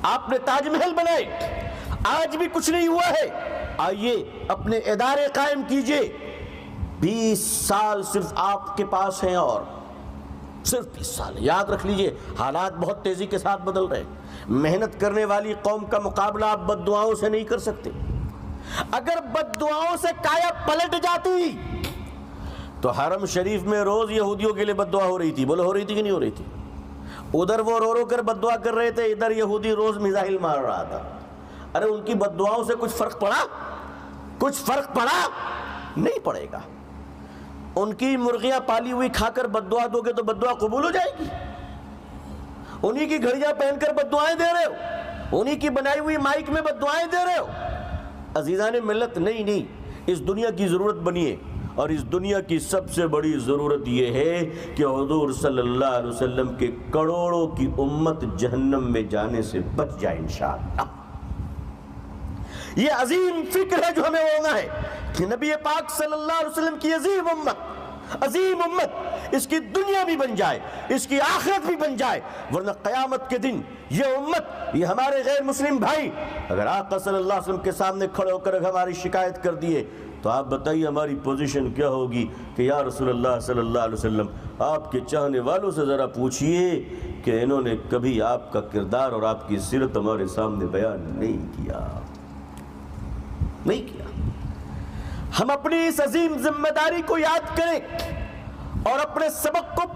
آپ نے تاج محل بنائے، آج بھی کچھ نہیں ہوا ہے۔ آئیے اپنے ادارے قائم کیجئے، 20 سال صرف آپ کے پاس ہیں، اور صرف 20 سال۔ یاد رکھ لیجئے حالات بہت تیزی کے ساتھ بدل رہے ہیں۔ محنت کرنے والی قوم کا مقابلہ آپ بد دعاؤں سے نہیں کر سکتے۔ اگر بد دعاؤں سے کایا پلٹ جاتی تو حرم شریف میں روز یہودیوں کے لیے بد دعا ہو رہی تھی، بولو ہو رہی تھی کہ نہیں ہو رہی تھی؟ ادھر وہ رو رو کر بد دعا کر رہے تھے، ادھر یہودی روز میزائل مار رہا تھا۔ ارے ان کی بد دعاؤں سے کچھ فرق پڑا؟ کچھ فرق پڑا؟ نہیں پڑے گا۔ ان کی مرغیاں پالی ہوئی کھا کر بد دعا دو گے تو بد دعا قبول ہو جائے گی؟ انہی کی گھڑیاں پہن کر بد دعائیں دے رہے ہو، انہی کی بنائی ہوئی مائک میں بد دعائیں دے رہے ہو۔ عزیزان ملت، نہیں، اس دنیا کی ضرورت بنیے، اور اس دنیا کی سب سے بڑی ضرورت یہ ہے کہ حضور صلی اللہ علیہ وسلم کے کروڑوں کی امت جہنم میں جانے سے بچ جائے انشاءاللہ۔ یہ عظیم فکر ہے جو ہمیں ہونا ہے کہ نبی پاک صلی اللہ علیہ وسلم کی عظیم امت، اس کی دنیا بھی بن جائے، اس کی آخرت بھی بن جائے، ورنہ قیامت کے دن یہ امت، یہ ہمارے غیر مسلم بھائی اگر آقا صلی اللہ علیہ وسلم کے سامنے کھڑے ہو کر ہماری شکایت کر دیے تو آپ بتائیے ہماری پوزیشن کیا ہوگی کہ یا رسول اللہ صلی اللہ علیہ وسلم، آپ کے چاہنے والوں سے ذرا پوچھئے کہ انہوں نے کبھی آپ کا کردار اور آپ کی سیرت ہمارے سامنے بیان نہیں کیا۔ ہم اپنی اس عظیم ذمہ داری کو یاد کریں اور اپنے سبق کو